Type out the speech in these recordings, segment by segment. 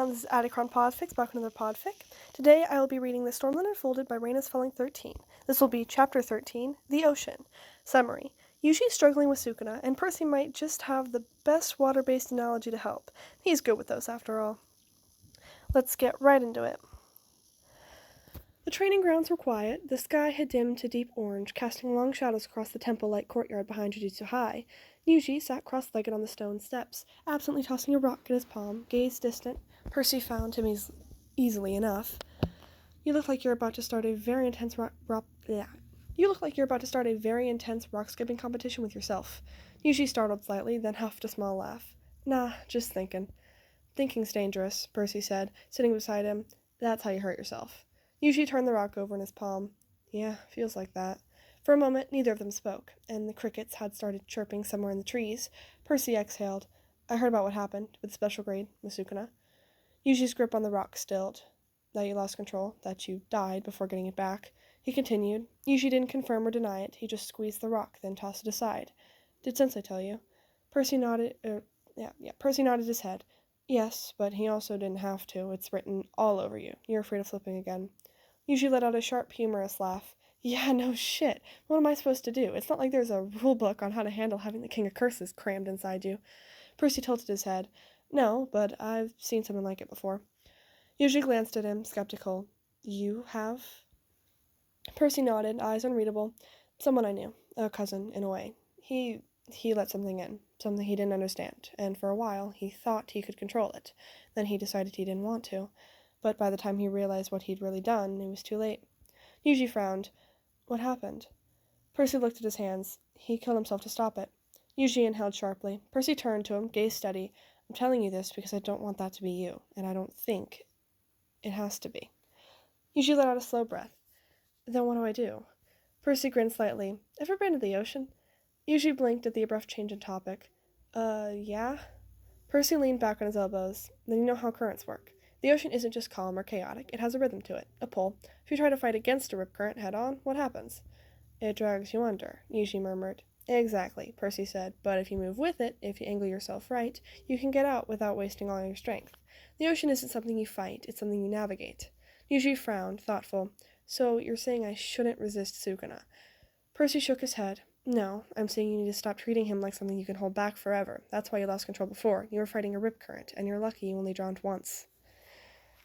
This is Ao3 podfic, back with another podfic. Today I will be reading The Stormland Unfolded by Rain is Falling 13. This will be Chapter 13, The Ocean. Summary. Yuji's struggling with Sukuna, and Percy might just have the best water-based analogy to help. He's good with those, after all. Let's get right into it. The training grounds were quiet. The sky had dimmed to deep orange, casting long shadows across the temple-like courtyard behind Jujutsu High. Yuji sat cross-legged on the stone steps, absently tossing a rock in his palm, gaze distant. Percy found him easily enough. You look like you're about to start a very intense rock skipping competition with yourself. Yuji startled slightly, then huffed a small laugh. Nah, just thinking. Thinking's dangerous, Percy said, sitting beside him. That's how you hurt yourself. Yuji turned the rock over in his palm. Yeah, feels like that. For a moment, neither of them spoke, and the crickets had started chirping somewhere in the trees. Percy exhaled. I heard about what happened with the special grade, with Sukuna. Yuji's grip on the rock stilled. That you lost control, that you died before getting it back. He continued. Yuji didn't confirm or deny it. He just squeezed the rock, then tossed it aside. Did Sensei tell you? Percy nodded his head. Yes, but he also didn't have to. It's written all over you. You're afraid of flipping again. Yuji let out a sharp, humorous laugh. Yeah, no shit. What am I supposed to do? It's not like there's a rule book on how to handle having the King of Curses crammed inside you. Percy tilted his head. No, but I've seen something like it before. Yuji glanced at him, skeptical. You have? Percy nodded, eyes unreadable. Someone I knew. A cousin, in a way. He let something in. Something he didn't understand, and for a while he thought he could control it. Then he decided he didn't want to. But by the time he realized what he'd really done, it was too late. Yuji frowned. What happened? Percy looked at his hands. He killed himself to stop it. Yuji inhaled sharply. Percy turned to him, gaze steady. I'm telling you this because I don't want that to be you, and I don't think it has to be. Yuji let out a slow breath. Then what do I do? Percy grinned slightly. Ever been to the ocean? Yuji blinked at the abrupt change in topic. Yeah? Percy leaned back on his elbows. Then you know how currents work. The ocean isn't just calm or chaotic. It has a rhythm to it, a pull. If you try to fight against a rip current head-on, what happens? It drags you under, Yuji murmured. Exactly, Percy said, but if you move with it, if you angle yourself right, you can get out without wasting all your strength. The ocean isn't something you fight, it's something you navigate. Yuji frowned, thoughtful. So you're saying I shouldn't resist Sukuna? Percy shook his head. No, I'm saying you need to stop treating him like something you can hold back forever. That's why you lost control before. You were fighting a rip current, and you're lucky you only drowned once.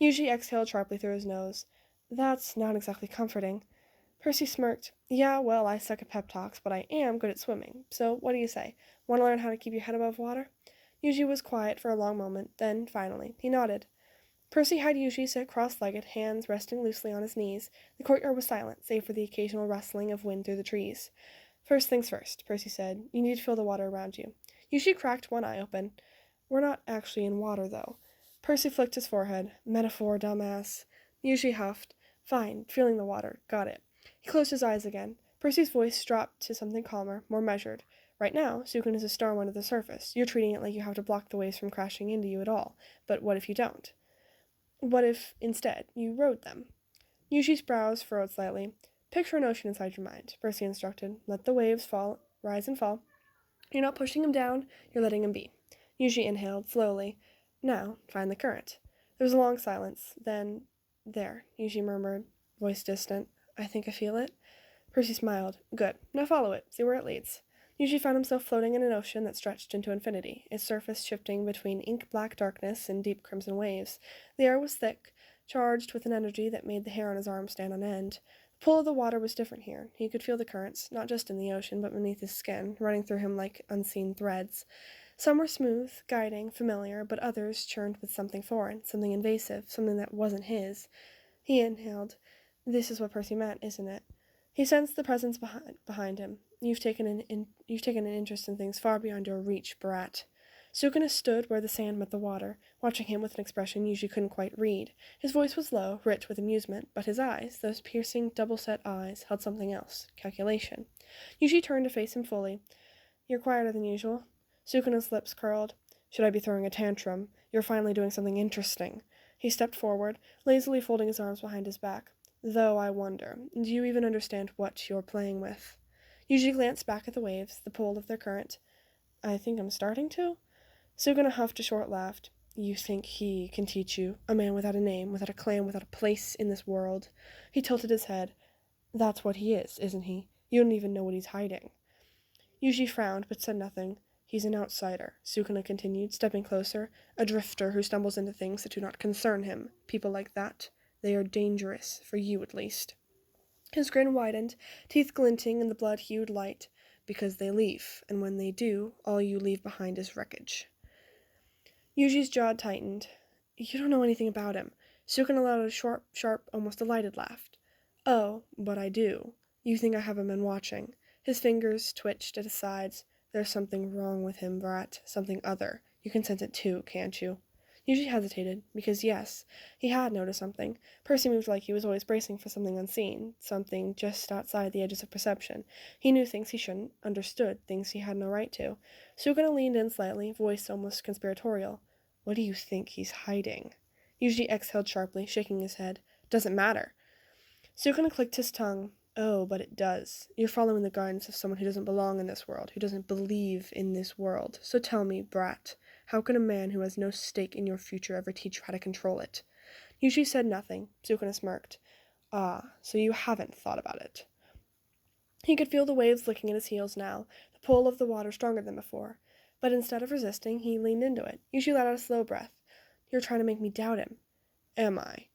Yuji exhaled sharply through his nose. That's not exactly comforting. Percy smirked. Yeah, well, I suck at pep talks, but I am good at swimming. So what do you say? Want to learn how to keep your head above water? Yuji was quiet for a long moment. Then, finally, he nodded. Percy had Yuji sit cross-legged, hands resting loosely on his knees. The courtyard was silent, save for the occasional rustling of wind through the trees. First things first, Percy said. You need to feel the water around you. Yuji cracked one eye open. We're not actually in water, though. Percy flicked his forehead. Metaphor, dumbass. Yuji huffed. Fine, feeling the water. Got it. He closed his eyes again. Percy's voice dropped to something calmer, more measured. Right now, Sukuna is a storm under the surface. You're treating it like you have to block the waves from crashing into you at all. But what if you don't? What if, instead, you rode them? Yuji's brows furrowed slightly. Picture an ocean inside your mind, Percy instructed. Let the waves rise and fall. You're not pushing them down, you're letting them be. Yuji inhaled, slowly. Now, find the current. There was a long silence. Then, there, Yuji murmured, voice distant. I think I feel it. Percy smiled. Good. Now follow it. See where it leads. Yuji found himself floating in an ocean that stretched into infinity, its surface shifting between ink-black darkness and deep crimson waves. The air was thick, charged with an energy that made the hair on his arm stand on end. The pull of the water was different here. He could feel the currents, not just in the ocean, but beneath his skin, running through him like unseen threads. Some were smooth, guiding, familiar, but others churned with something foreign, something invasive, something that wasn't his. He inhaled. This is what Percy meant, isn't it? He sensed the presence behind him. You've taken an interest in things far beyond your reach, brat. Sukuna stood where the sand met the water, watching him with an expression Yuji couldn't quite read. His voice was low, rich with amusement, but his eyes, those piercing, double-set eyes, held something else. Calculation. Yuji turned to face him fully. You're quieter than usual. Sukuna's lips curled. Should I be throwing a tantrum? You're finally doing something interesting. He stepped forward, lazily folding his arms behind his back. Though I wonder, do you even understand what you're playing with? Yuji glanced back at the waves, the pull of their current. I think I'm starting to? Sukuna huffed a short laugh. You think he can teach you, a man without a name, without a clan, without a place in this world? He tilted his head. That's what he is, isn't he? You don't even know what he's hiding. Yuji frowned, but said nothing. He's an outsider, Sukuna continued, stepping closer. A drifter who stumbles into things that do not concern him. People like that. They are dangerous, for you at least. His grin widened, teeth glinting in the blood-hued light. Because they leave, and when they do, all you leave behind is wreckage. Yuji's jaw tightened. You don't know anything about him. Sukuna let out a short, sharp, almost delighted laugh. Oh, but I do. You think I haven't been watching. His fingers twitched at his sides. There's something wrong with him, brat. Something other. You can sense it too, can't you? Yuji hesitated, because yes, he had noticed something. Percy moved like he was always bracing for something unseen, something just outside the edges of perception. He knew things he shouldn't, understood things he had no right to. Sukuna leaned in slightly, voice almost conspiratorial. What do you think he's hiding? Yuji exhaled sharply, shaking his head. Doesn't matter. Sukuna clicked his tongue. Oh, but it does. You're following the guidance of someone who doesn't belong in this world, who doesn't believe in this world. So tell me, brat, how can a man who has no stake in your future ever teach you how to control it? Yuji said nothing. Sukuna smirked. Ah, so you haven't thought about it. He could feel the waves licking at his heels now, the pull of the water stronger than before. But instead of resisting, he leaned into it. Yuji let out a slow breath. You're trying to make me doubt him. Am I?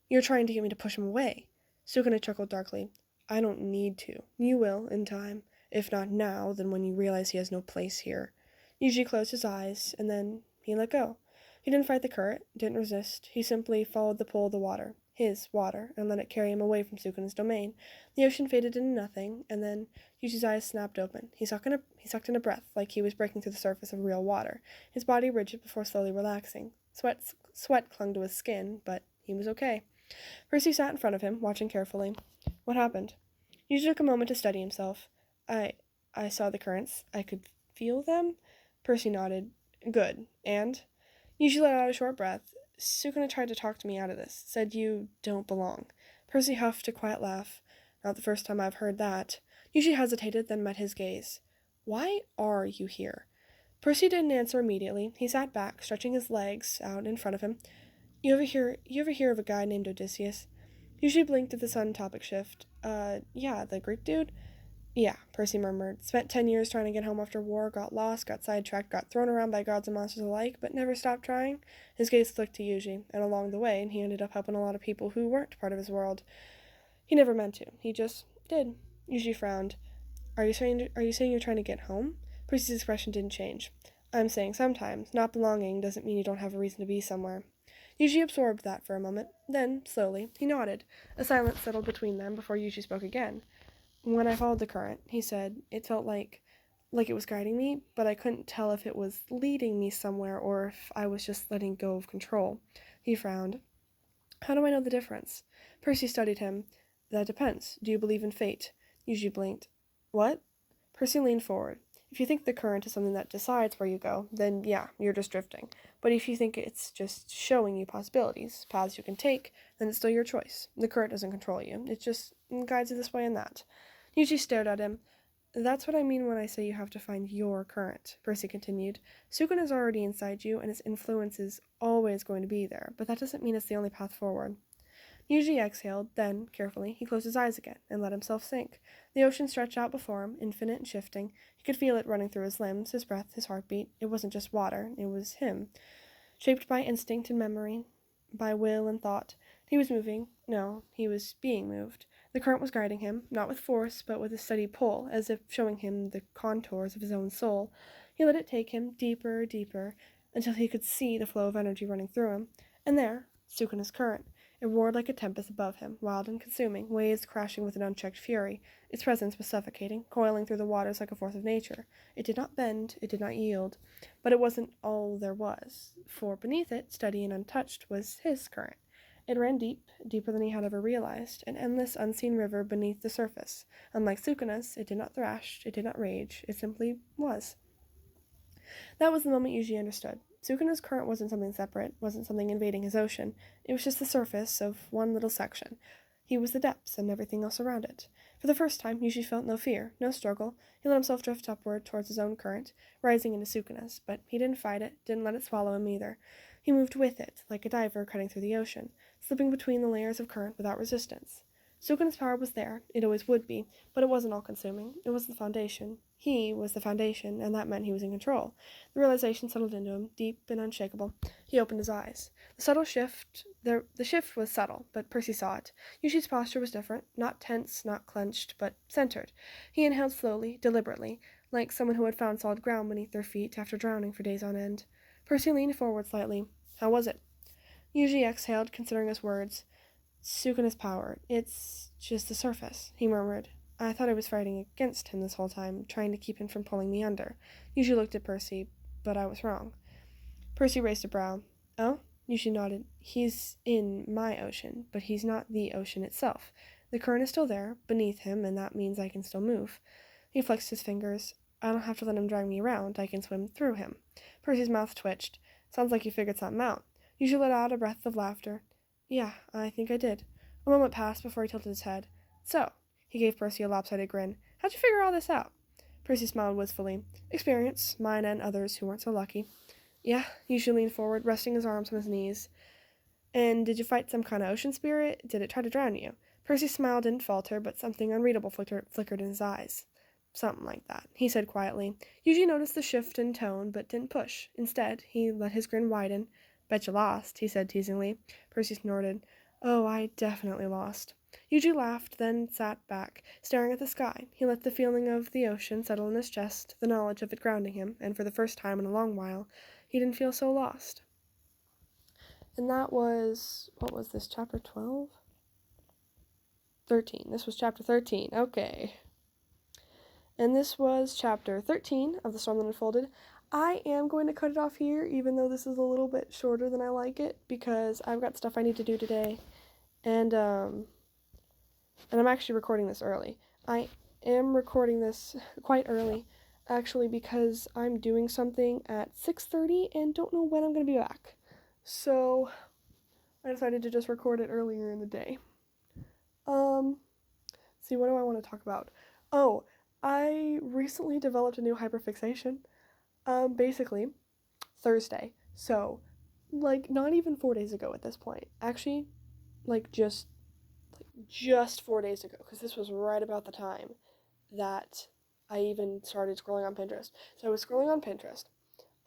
You're trying to get me to push him away. Sukuna chuckled darkly. I don't need to. You will, in time. If not now, then when you realize he has no place here. Yuji closed his eyes, and then he let go. He didn't fight the current, didn't resist. He simply followed the pull of the water, his water, and let it carry him away from Sukuna's domain. The ocean faded into nothing, and then Yuji's eyes snapped open. He sucked in a breath, like he was breaking through the surface of real water, his body rigid before slowly relaxing. Sweat clung to his skin, but he was okay. Percy sat in front of him, watching carefully. What happened? Yuji took a moment to steady himself. I saw the currents. I could feel them? Percy nodded. Good. And? Yuji let out a short breath. Sukuna tried to talk to me out of this. Said you don't belong. Percy huffed a quiet laugh. Not the first time I've heard that. Yuji hesitated, then met his gaze. Why are you here? Percy didn't answer immediately. He sat back, stretching his legs out in front of him. You ever hear of a guy named Odysseus? Yuji blinked at the sudden topic shift. Yeah, the Greek dude? Yeah, Percy murmured. Spent 10 years trying to get home after war, got lost, got sidetracked, got thrown around by gods and monsters alike, but never stopped trying. His gaze flicked to Yuji, and along the way, he ended up helping a lot of people who weren't part of his world. He never meant to. He just did. Yuji frowned. Are you saying you're trying to get home? Percy's expression didn't change. I'm saying sometimes, not belonging doesn't mean you don't have a reason to be somewhere. Yuji absorbed that for a moment. Then, slowly, he nodded. A silence settled between them before Yuji spoke again. When I followed the current, he said, it felt like it was guiding me, but I couldn't tell if it was leading me somewhere or if I was just letting go of control. He frowned. How do I know the difference? Percy studied him. That depends. Do you believe in fate? Yuji blinked. What? Percy leaned forward. If you think the current is something that decides where you go, then yeah, you're just drifting. But if you think it's just showing you possibilities, paths you can take, then it's still your choice. The current doesn't control you. It just guides you this way and that. Yuji stared at him. That's what I mean when I say you have to find your current, Percy continued. Sukuna is already inside you, and its influence is always going to be there, but that doesn't mean it's the only path forward. Yuji exhaled, then, carefully, he closed his eyes again and let himself sink. The ocean stretched out before him, infinite and shifting. He could feel it running through his limbs, his breath, his heartbeat. It wasn't just water, it was him. Shaped by instinct and memory, by will and thought. He was moving. No, he was being moved. The current was guiding him, not with force, but with a steady pull, as if showing him the contours of his own soul. He let it take him deeper, deeper, until he could see the flow of energy running through him. And there, Sukuna's current. It roared like a tempest above him, wild and consuming, waves crashing with an unchecked fury. Its presence was suffocating, coiling through the waters like a force of nature. It did not bend, it did not yield. But it wasn't all there was, for beneath it, steady and untouched, was his current. It ran deep, deeper than he had ever realized, an endless, unseen river beneath the surface. Unlike Sukuna's, it did not thrash, it did not rage, it simply was. That was the moment Yuji understood. Sukuna's current wasn't something separate, wasn't something invading his ocean. It was just the surface of one little section. He was the depths and everything else around it. For the first time, Yuji felt no fear, no struggle. He let himself drift upward towards his own current, rising into Sukuna's, but he didn't fight it, didn't let it swallow him either. He moved with it, like a diver cutting through the ocean, slipping between the layers of current without resistance. Sukuna's power was there, it always would be, but it wasn't all-consuming. It was the foundation. He was the foundation, and that meant he was in control. The realization settled into him, deep and unshakable. He opened his eyes. The shift was subtle, but Percy saw it. Yushi's posture was different, not tense, not clenched, but centered. He inhaled slowly, deliberately, like someone who had found solid ground beneath their feet after drowning for days on end. Percy leaned forward slightly. How was it? Yuji exhaled, considering his words. Sukuna's power. It's just the surface, he murmured. I thought I was fighting against him this whole time, trying to keep him from pulling me under. Yuji looked at Percy, but I was wrong. Percy raised a brow. Oh? Yuji nodded. He's in my ocean, but he's not the ocean itself. The current is still there, beneath him, and that means I can still move. He flexed his fingers. I don't have to let him drag me around. I can swim through him. Percy's mouth twitched. Sounds like you figured something out. Yuji let out a breath of laughter. Yeah, I think I did. A moment passed before he tilted his head. So, he gave Percy a lopsided grin. How'd you figure all this out? Percy smiled wistfully. Experience, mine and others who weren't so lucky. Yeah, Yuji leaned forward, resting his arms on his knees. And did you fight some kind of ocean spirit? Did it try to drown you? Percy's smile didn't falter, but something unreadable flickered in his eyes. Something like that, he said quietly. Yuji noticed the shift in tone, but didn't push. Instead, he let his grin widen. Bet you lost, he said teasingly. Percy snorted. Oh, I definitely lost. Yuji laughed, then sat back, staring at the sky. He let the feeling of the ocean settle in his chest, the knowledge of it grounding him, and for the first time in a long while, he didn't feel so lost. And that was, what was this, chapter 12? 13. This was chapter 13. Okay. And this was chapter 13 of The Storm That Unfolded. I am going to cut it off here, even though this is a little bit shorter than I like it, because I've got stuff I need to do today, and I'm actually recording this early. I am recording this quite early, actually, because I'm doing something at 6:30 and don't know when I'm going to be back. So, I decided to just record it earlier in the day. See, what do I want to talk about? Oh, I recently developed a new hyperfixation. Basically, Thursday. So, not even 4 days ago at this point. Actually, just 4 days ago, because this was right about the time that I even started scrolling on Pinterest. So I was scrolling on Pinterest.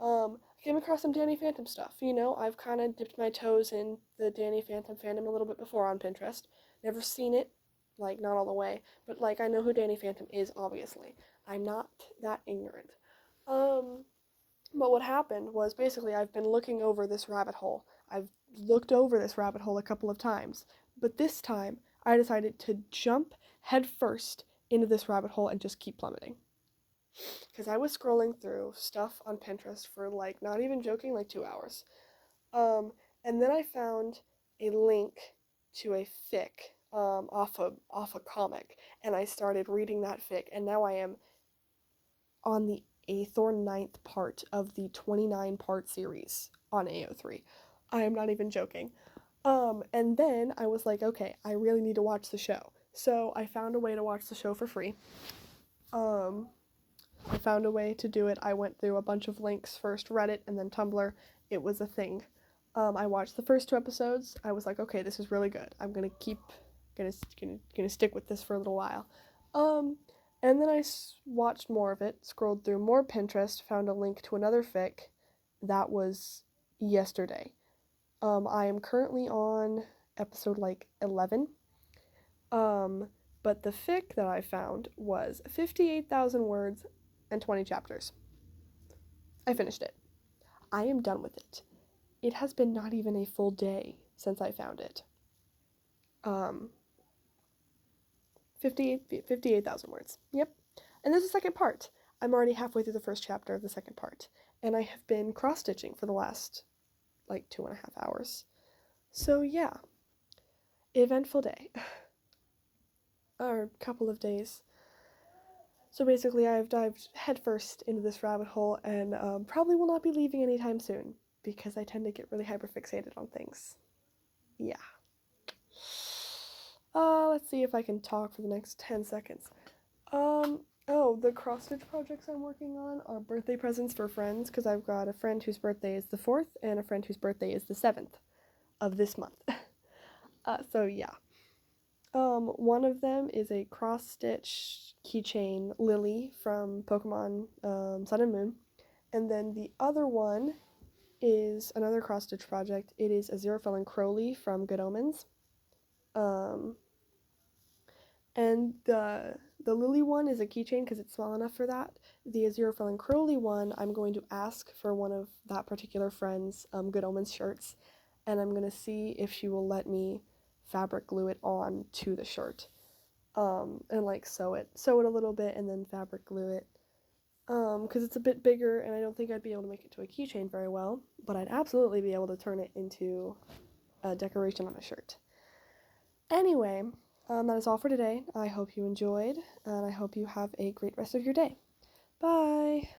I came across some Danny Phantom stuff. I've kind of dipped my toes in the Danny Phantom fandom a little bit before on Pinterest. Never seen it, not all the way, but, I know who Danny Phantom is, obviously. I'm not that ignorant. But what happened was, basically, I've been looking over this rabbit hole. I've looked over this rabbit hole a couple of times, but this time, I decided to jump headfirst into this rabbit hole and just keep plummeting. Because I was scrolling through stuff on Pinterest for, not even joking, 2 hours. And then I found a link to a fic, off a comic, and I started reading that fic, and now I am on the 8th or 9th part of the 29-part series on Ao3. I am not even joking. And then I was like, okay, I really need to watch the show. So I found a way to watch the show for free. I found a way to do it. I went through a bunch of links, first Reddit and then Tumblr. It was a thing. I watched the first 2 episodes. I was like, okay, this is really good. I'm gonna stick with this for a little while. And then I watched more of it, scrolled through more Pinterest, found a link to another fic. That was yesterday. I am currently on episode 11. But the fic that I found was 58,000 words and 20 chapters. I finished it. I am done with it. It has been not even a full day since I found it. 58,000 words. Yep. And there's a second part. I'm already halfway through the first chapter of the second part. And I have been cross-stitching for the last, 2.5 hours. So, yeah. Eventful day. Or couple of days. So basically, I've dived headfirst into this rabbit hole and probably will not be leaving anytime soon because I tend to get really hyperfixated on things. Yeah. Let's see if I can talk for the next 10 seconds. Oh, the cross-stitch projects I'm working on are birthday presents for friends because I've got a friend whose birthday is the 4th and a friend whose birthday is the 7th of this month. So yeah. One of them is a cross-stitch keychain Lily from Pokemon Sun and Moon, and then the other one is another cross-stitch project. It is a Aziraphale and Crowley from Good Omens. Um, and the Lily one is a keychain because it's small enough for that. The Aziraphale and Crowley one, I'm going to ask for one of that particular friend's Good Omens shirts, and I'm gonna see if she will let me fabric glue it on to the shirt. And like sew it a little bit and then fabric glue it. Because it's a bit bigger and I don't think I'd be able to make it to a keychain very well, but I'd absolutely be able to turn it into a decoration on a shirt. Anyway, that is all for today. I hope you enjoyed, and I hope you have a great rest of your day. Bye!